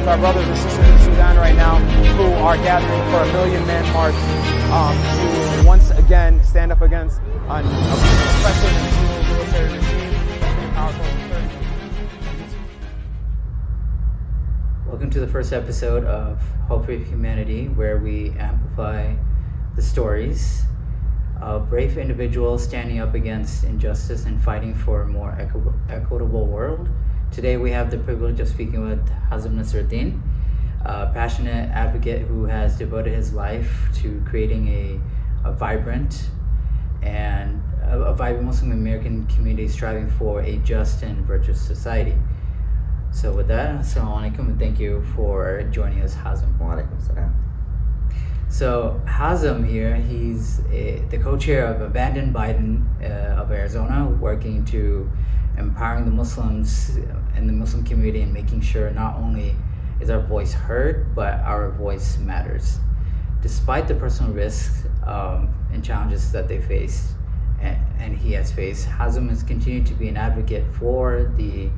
with our brothers and sisters in Sudan right now who are gathering for a 1 million man march to once again stand up against an oppressive and brutal military regime that's been powerful for 30 years. Welcome to the first episode of Hope for Humanity, where we amplify the stories of brave individuals standing up against injustice and fighting for a more equitable world. Today we have the privilege of speaking with Hazim Nasaredden, a passionate advocate who has devoted his life to creating a vibrant Muslim American community striving for a just and virtuous society. So with that, assalamu alaikum, and thank you for joining us, Hazim. Wa alaikum salam. So Hazim here, he's the co-chair of Abandon Biden of Arizona, working to empowering the Muslims in the Muslim community and making sure not only is our voice heard, but our voice matters. Despite the personal risks and challenges that they face and he has faced, Hazim has continued to be an advocate for the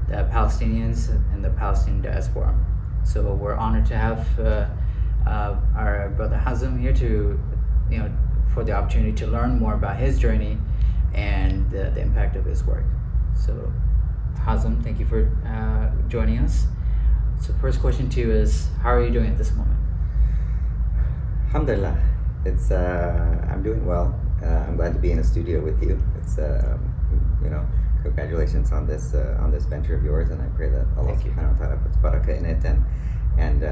Palestinians and the Palestinian diaspora. So we're honored to have our brother Hazim here for the opportunity to learn more about his journey and the impact of his work. So Hazim, thank you for joining us. So first question to you is, how are you doing at this moment? Alhamdulillah, I'm doing well. I'm glad to be in a studio with you. It's congratulations on this venture of yours, and I pray that Allah subhanahu wa ta'ala puts barakah in it, and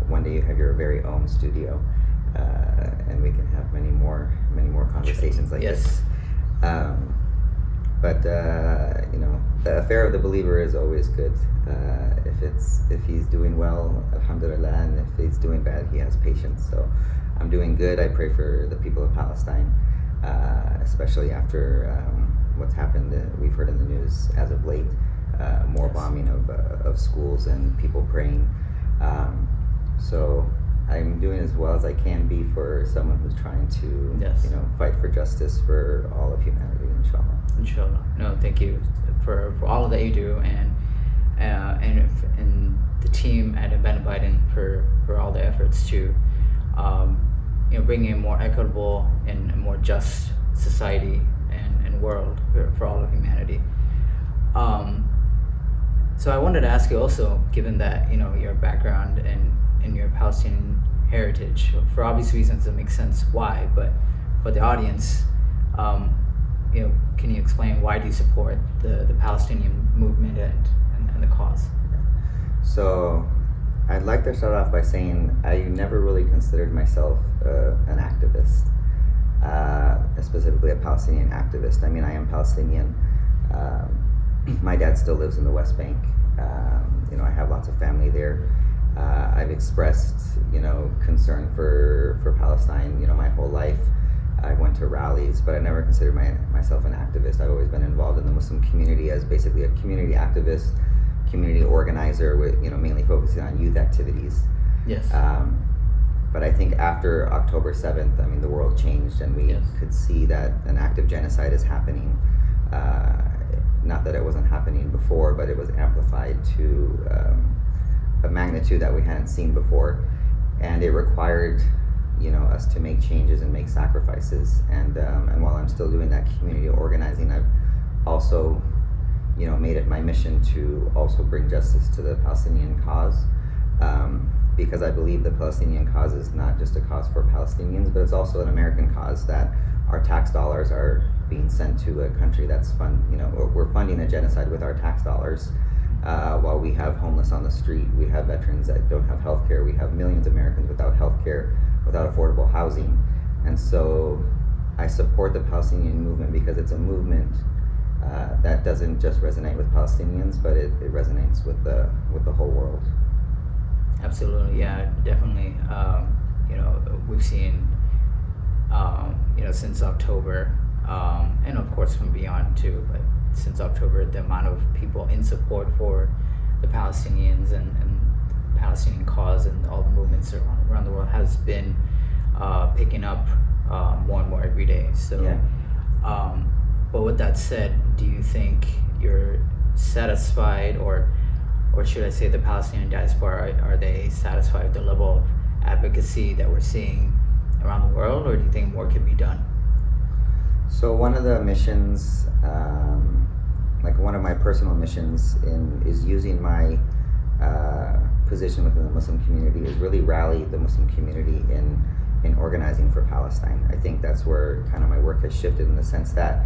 one day you have your very own studio, and we can have many more conversations like this. But the affair of the believer is always good. If he's doing well, alhamdulillah, and if he's doing bad, he has patience. So I'm doing good. I pray for the people of Palestine, especially after what's happened. We've heard in the news as of late, more bombing of schools and people praying. So I'm doing as well as I can be for someone who's trying to fight for justice for all of humanity, inshallah. Inshallah. No, thank you for all that you do, and the team at Abandon Biden for all the efforts to bring a more equitable and a more just society and world for all of humanity. So I wanted to ask you also, given that your background and your Palestinian heritage, for obvious reasons it makes sense why, but for the audience, can you explain why do you support the Palestinian movement and the cause? So I'd like to start off by saying I never really considered myself an activist, specifically a Palestinian activist. I mean, I am Palestinian. My dad still lives in the West Bank. I have lots of family there. I've expressed, concern for Palestine, my whole life. I went to rallies, but I never considered myself an activist. I've always been involved in the Muslim community as basically a community activist, community organizer, with mainly focusing on youth activities. Yes. But I think after October 7th, the world changed, and we could see that an active genocide is happening. Not that it wasn't happening before, but it was amplified to a magnitude that we hadn't seen before, and it required us to make changes and make sacrifices. And while I'm still doing that community organizing, I've also made it my mission to also bring justice to the Palestinian cause, because I believe the Palestinian cause is not just a cause for Palestinians, but it's also an American cause, that our tax dollars are being sent to a country that's we're funding a genocide with our tax dollars. While we have homeless on the street, we have veterans that don't have health care, we have millions of Americans without health care, without affordable housing. And so I support the Palestinian movement because it's a movement that doesn't just resonate with Palestinians, but it resonates with the whole world. Absolutely, yeah, definitely. We've seen, since October, and of course from beyond too, but since October, the amount of people in support for the Palestinians and the Palestinian cause and all the movements around the world has been picking up more and more every day. So, but with that said, do you think you're satisfied, or or should I say the Palestinian diaspora, are they satisfied with the level of advocacy that we're seeing around the world, or do you think more can be done? So one of the missions, like one of my personal missions is using my position within the Muslim community is really rally the Muslim community in organizing for Palestine. I think that's where kind of my work has shifted, in the sense that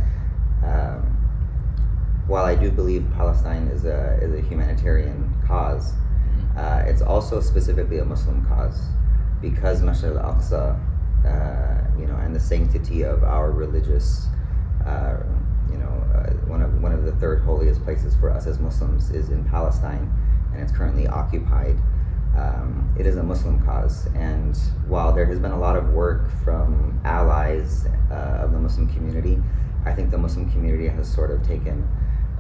while I do believe Palestine is a humanitarian cause, it's also specifically a Muslim cause, because Masjid al-Aqsa, and the sanctity of our religious, one of the third holiest places for us as Muslims is in Palestine, and it's currently occupied. It is a Muslim cause, and while there has been a lot of work from allies of the Muslim community, I think the Muslim community has sort of taken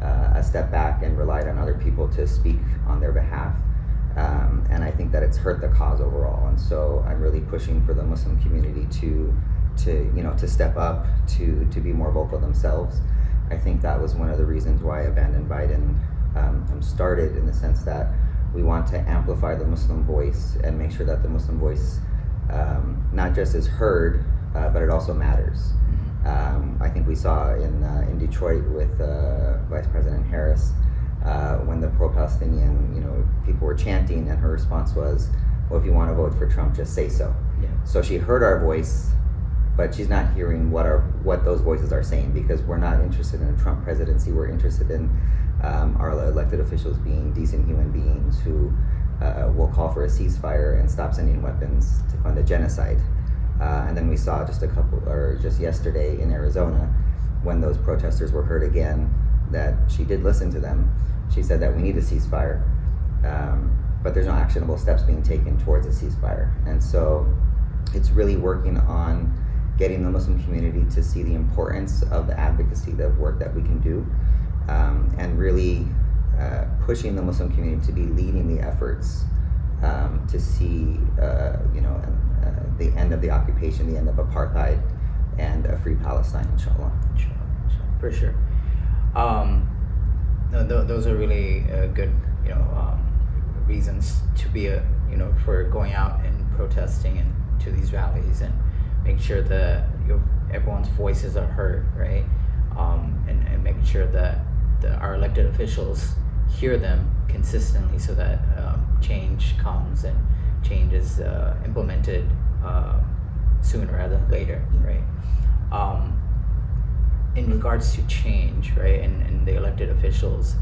a step back and relied on other people to speak on their behalf. And I think that it's hurt the cause overall. And so I'm really pushing for the Muslim community to step up, to be more vocal themselves. I think that was one of the reasons why Abandon Biden started, in the sense that we want to amplify the Muslim voice and make sure that the Muslim voice not just is heard, but it also matters. I think we saw in Detroit with Vice President Harris, when the pro-Palestinian people were chanting, and her response was, well, if you want to vote for Trump, just say so. Yeah. So she heard our voice, but she's not hearing what those voices are saying, because we're not interested in a Trump presidency. We're interested in our elected officials being decent human beings who will call for a ceasefire and stop sending weapons to fund a genocide. And then we saw just yesterday in Arizona, when those protesters were heard again, that she did listen to them. She said that we need a ceasefire, but there's no actionable steps being taken towards a ceasefire. And so it's really working on getting the Muslim community to see the importance of the advocacy, the work that we can do, and really pushing the Muslim community to be leading the efforts to see the end of the occupation, the end of apartheid, and a free Palestine, inshallah. For sure. Those are really good, reasons to be for going out and protesting and to these rallies, and make sure that everyone's voices are heard, right? And making sure that our elected officials hear them consistently, so that change comes and change is implemented sooner rather than later, right? In regards to change, right, and the elected officials,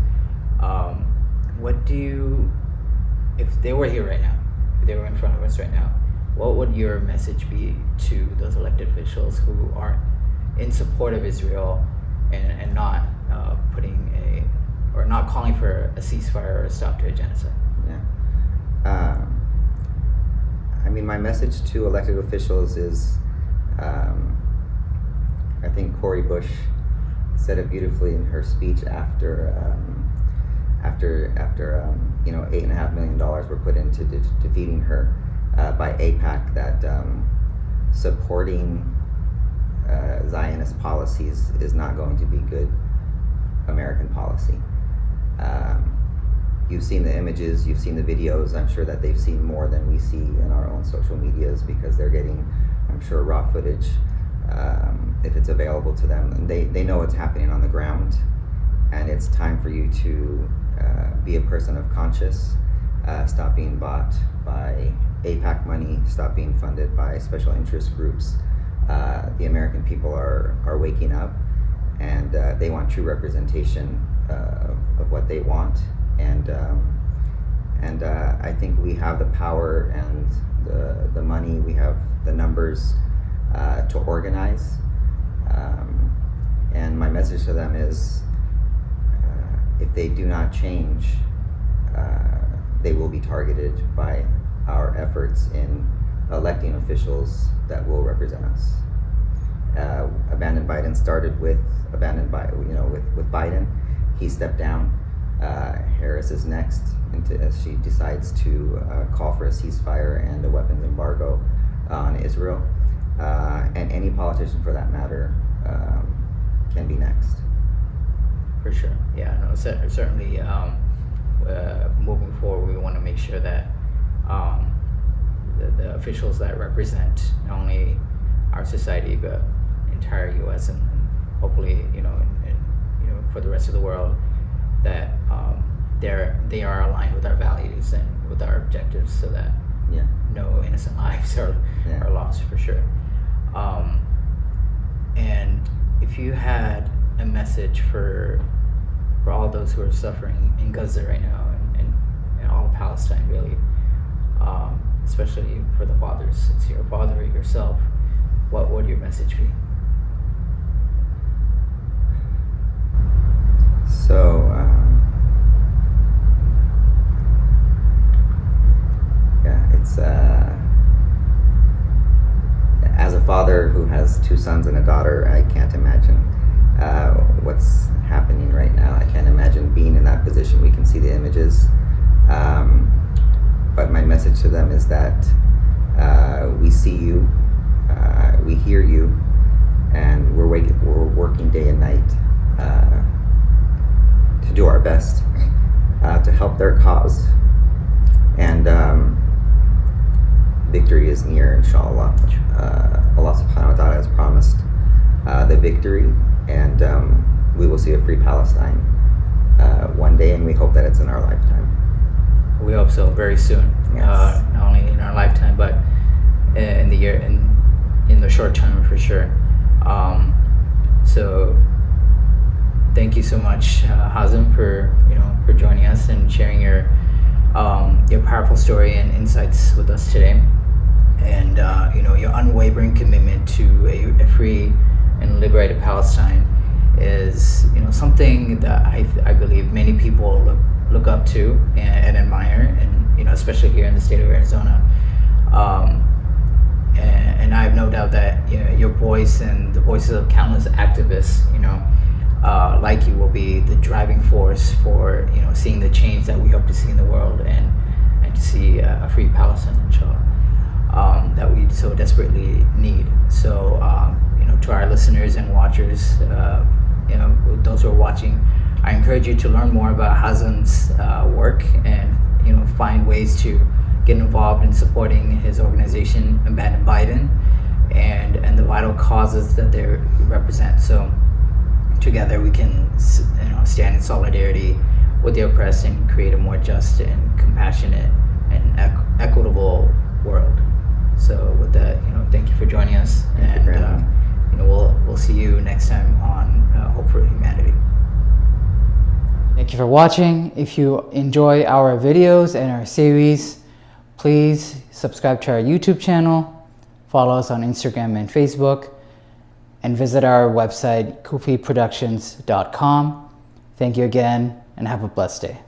if they were here right now, if they were in front of us right now, what would your message be to those elected officials who aren't in support of Israel and not not calling for a ceasefire or a stop to a genocide? Yeah. My message to elected officials is, I think Cori Bush said it beautifully in her speech after $8.5 million were put into defeating her by AIPAC, that supporting Zionist policies is not going to be good American policy. You've seen the images, you've seen the videos. I'm sure that they've seen more than we see in our own social medias, because they're getting, I'm sure, raw footage if it's available to them. And they know what's happening on the ground. And it's time for you to be a person of conscience, stop being bought by AIPAC money, stop being funded by special interest groups. The American people are waking up, and they want true representation of what they want. And I think we have the power and the money, we have the numbers to organize. And my message to them is, if they do not change, they will be targeted by our efforts in electing officials that will represent us. Abandon Biden started with Biden. He stepped down. Harris is next, as she decides to call for a ceasefire and a weapons embargo on Israel. And any politician, for that matter, can be next. For sure. Yeah, no, certainly moving forward, we want to make sure that the officials that represent not only our society but entire U.S. and hopefully for the rest of the world, that they are aligned with our values and with our objectives, so that no innocent lives are lost for sure. And if you had a message for all those who are suffering in Gaza right now and all of Palestine, really, especially for the fathers, since you're a father yourself, what would your message be? So, it's as a father who has 2 sons and a daughter, I can't imagine what's happening right now. I can't imagine being in that position. We can see the images, but my message to them is that we see you, we hear you, and we're working day and night to do our best to help their cause, and victory is near, inshallah. Allah subhanahu wa ta'ala has promised the victory, and we will see a free Palestine one day, and we hope that it's in our lifetime. We hope so, very soon. Yes. Not only in our lifetime, but in the short term for sure. So thank you so much, Hazim, for joining us and sharing your powerful story and insights with us today, and your unwavering commitment to a free and liberated Palestine is something that I believe many people look up to and admire, and especially here in the state of Arizona. And I have no doubt that your voice and the voices of countless activists, like you, will be the driving force for seeing the change that we hope to see in the world, and to see a free Palestine, inshallah, that we so desperately need. So to our listeners and watchers, those who are watching, I encourage you to learn more about Hazim's work, and find ways to get involved in supporting his organization, Abandon Biden, and the vital causes that they represent. So together we can stand in solidarity with the oppressed and create a more just and compassionate and equitable world. So with that, thank you for joining us, and we'll see you next time on Hope for Humanity. Thank you for watching. If you enjoy our videos and our series, please subscribe to our YouTube channel, follow us on Instagram and Facebook, and visit our website, kufiproductions.com. Thank you again, and have a blessed day.